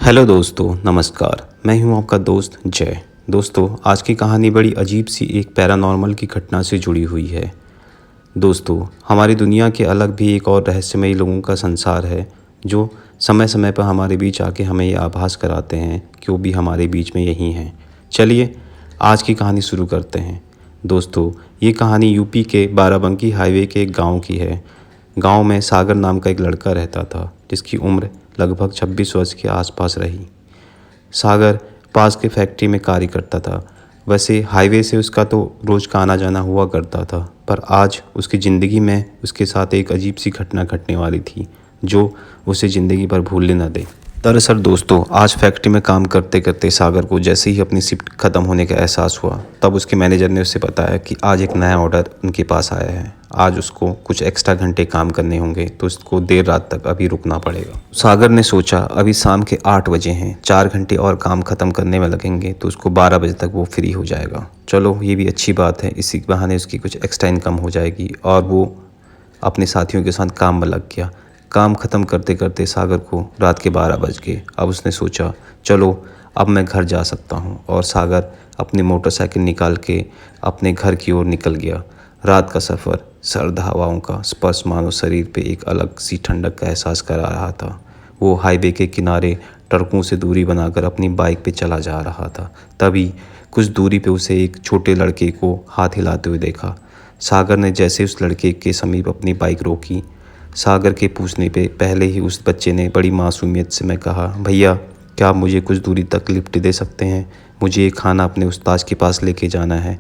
Hello दोस्तों, नमस्कार। मैं हूं आपका दोस्त जय। दोस्तों, आज की कहानी बड़ी अजीब सी एक पैरानॉर्मल की घटना से जुड़ी हुई है। दोस्तों, हमारी दुनिया के अलग भी एक और रहस्यमयी लोगों का संसार है जो समय समय पर हमारे बीच आके हमें ये आभास कराते हैं कि वो भी हमारे बीच में यही हैं। चलिए आज की कहानी शुरू करते हैं। दोस्तों, ये कहानी यूपी के बाराबंकी हाईवे के एक गाँव की है। गांव में सागर नाम का एक लड़का रहता था जिसकी उम्र लगभग 26 वर्ष के आसपास रही। सागर पास के फैक्ट्री में कार्य करता था। वैसे हाईवे से उसका तो रोज़ का आना जाना हुआ करता था, पर आज उसकी ज़िंदगी में उसके साथ एक अजीब सी घटना घटने वाली थी जो उसे ज़िंदगी भर भूलने न दे। दरअसल दोस्तों, आज फैक्ट्री में काम करते करते सागर को जैसे ही अपनी शिफ्ट ख़त्म होने का एहसास हुआ, तब उसके मैनेजर ने उससे बताया कि आज एक नया ऑर्डर उनके पास आया है। आज उसको कुछ एक्स्ट्रा घंटे काम करने होंगे, तो उसको देर रात तक अभी रुकना पड़ेगा। सागर ने सोचा अभी शाम के 8 बजे हैं, 4 घंटे और काम ख़त्म करने में लगेंगे तो उसको 12 बजे तक वो फ्री हो जाएगा। चलो ये भी अच्छी बात है, इसी बहाने उसकी कुछ एक्स्ट्रा इनकम हो जाएगी। और वो अपने साथियों के साथ काम में लग गया। काम ख़त्म करते करते सागर को रात के 12 बज गए। अब उसने सोचा चलो अब मैं घर जा सकता हूँ, और सागर अपनी मोटरसाइकिल निकाल के अपने घर की ओर निकल गया। रात का सफ़र सर्द हवाओं का स्पर्श मानो शरीर पे एक अलग सी ठंडक का एहसास करा रहा था। वो हाईवे के किनारे ट्रकों से दूरी बनाकर अपनी बाइक पे चला जा रहा था। तभी कुछ दूरी पे उसे एक छोटे लड़के को हाथ हिलाते हुए देखा। सागर ने जैसे उस लड़के के समीप अपनी बाइक रोकी, सागर के पूछने पे पहले ही उस बच्चे ने बड़ी मासूमियत से मैं कहा, भैया क्या आप मुझे कुछ दूरी तक लिफ्ट दे सकते हैं? मुझे ये खाना अपने उस्ताद के पास लेके जाना है।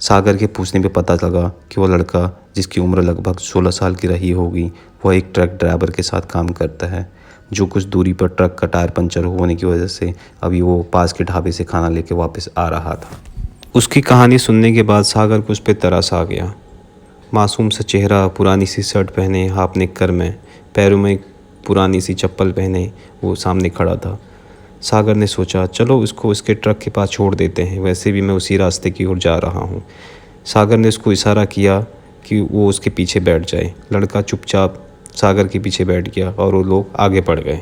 सागर के पूछने पे पता लगा कि वो लड़का जिसकी उम्र लगभग 16 साल की रही होगी, वह एक ट्रक ड्राइवर के साथ काम करता है, जो कुछ दूरी पर ट्रक का टायर पंचर होने की वजह से अभी वो पास के ढाबे से खाना लेके वापस आ रहा था। उसकी कहानी सुनने के बाद सागर को उस पर तरस आ गया। मासूम सा चेहरा, पुरानी सी शर्ट पहने, हाफ निक्कर में, पैरों में पुरानी सी चप्पल पहने वो सामने खड़ा था। सागर ने सोचा चलो उसको उसके ट्रक के पास छोड़ देते हैं, वैसे भी मैं उसी रास्ते की ओर जा रहा हूँ। सागर ने उसको इशारा किया कि वो उसके पीछे बैठ जाए। लड़का चुपचाप सागर के पीछे बैठ गया और वो लोग आगे बढ़ गए।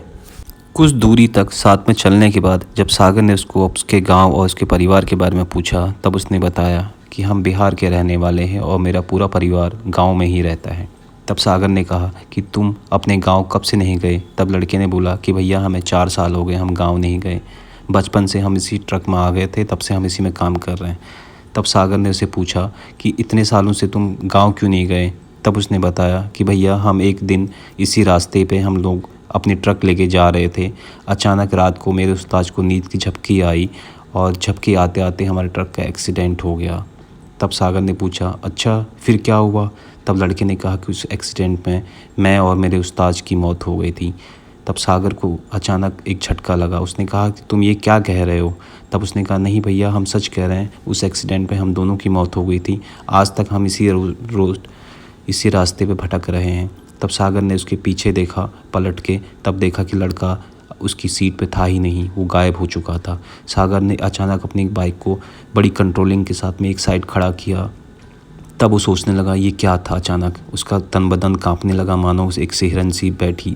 कुछ दूरी तक साथ में चलने के बाद जब सागर ने उसको उसके गांव और उसके परिवार के बारे में पूछा, तब उसने बताया कि हम बिहार के रहने वाले हैं और मेरा पूरा परिवार गांव में ही रहता है। तब सागर ने कहा कि तुम अपने गांव कब से नहीं गए? तब लड़के ने बोला कि भैया हमें 4 साल हो गए, हम गांव नहीं गए। बचपन से हम इसी ट्रक में आ गए थे, तब से हम इसी में काम कर रहे हैं। तब सागर ने उसे पूछा कि इतने सालों से तुम गाँव क्यों नहीं गए? तब उसने बताया कि भैया हम एक दिन इसी रास्ते पे हम लोग अपनी ट्रक लेके जा रहे थे। अचानक रात को मेरे उस्ताद को नींद की झपकी आई और झपकी आते आते हमारे ट्रक का एक्सीडेंट हो गया। तब सागर ने पूछा अच्छा फिर क्या हुआ? तब लड़के ने कहा कि उस एक्सीडेंट में मैं और मेरे उस्ताद की मौत हो गई थी। तब सागर को अचानक एक झटका लगा। उसने कहा कि तुम ये क्या कह रहे हो? तब उसने कहा नहीं भैया हम सच कह रहे हैं, उस एक्सीडेंट में हम दोनों की मौत हो गई थी। आज तक हम इसी रास्ते पे भटक रहे हैं। तब सागर ने उसके पीछे देखा पलट के, तब देखा कि लड़का उसकी सीट पे था ही नहीं, वो गायब हो चुका था। सागर ने अचानक अपनी बाइक को बड़ी कंट्रोलिंग के साथ में एक साइड खड़ा किया। तब वो सोचने लगा ये क्या था। अचानक उसका तन बदन कांपने लगा, मानो उसे एक सिहरन सी बैठी।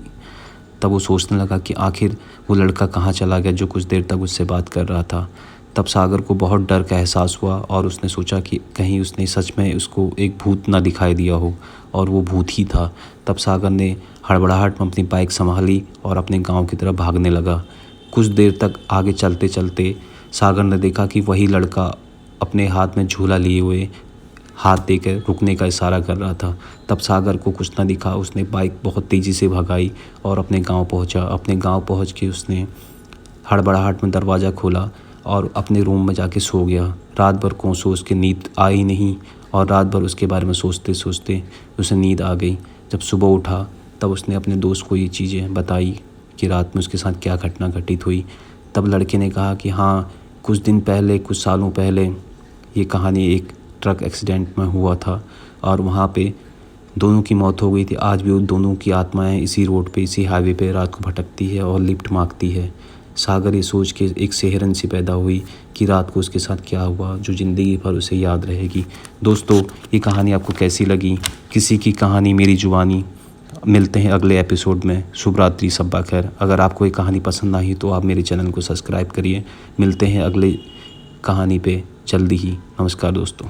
तब वो सोचने लगा कि आखिर वो लड़का कहाँ चला गया जो कुछ देर तक उससे बात कर रहा था। तब सागर को बहुत डर का एहसास हुआ और उसने सोचा कि कहीं उसने सच में उसको एक भूत ना दिखाई दिया हो, और वो भूत ही था। तब सागर ने हड़बड़ाहट में अपनी बाइक संभाली और अपने गांव की तरफ भागने लगा। कुछ देर तक आगे चलते चलते सागर ने देखा कि वही लड़का अपने हाथ में झूला लिए हुए हाथ देकर रुकने का इशारा कर रहा था। तब सागर को कुछ न दिखा, उसने बाइक बहुत तेज़ी से भगाई और अपने गांव पहुंचा। अपने गांव पहुंच के उसने हड़बड़ाहट में दरवाज़ा खोला और अपने रूम में जाके सो गया। रात भर कोसों उसकी नींद आई नहीं, और रात भर उसके बारे में सोचते सोचते उसे नींद आ गई। जब सुबह उठा तब उसने अपने दोस्त को ये चीज़ें बताई कि रात में उसके साथ क्या घटना घटित हुई। तब लड़के ने कहा कि हाँ, कुछ दिन पहले, कुछ सालों पहले ये कहानी एक ट्रक एक्सीडेंट में हुआ था और वहाँ पे दोनों की मौत हो गई थी। आज भी वो दोनों की आत्माएं इसी रोड पे, इसी हाईवे पे रात को भटकती है और लिफ्ट मांगती है। सागर ये सोच के एक सिहरन सी पैदा हुई कि रात को उसके साथ क्या हुआ, जो ज़िंदगी भर उसे याद रहेगी। दोस्तों, ये कहानी आपको कैसी लगी? किसी की कहानी मेरी जुबानी मिलते हैं अगले एपिसोड में। शुभ रात्रि, सब्बा खैर। अगर आपको ये कहानी पसंद आई तो आप मेरे चैनल को सब्सक्राइब करिए। मिलते हैं अगले कहानी पे जल्दी ही। नमस्कार दोस्तों।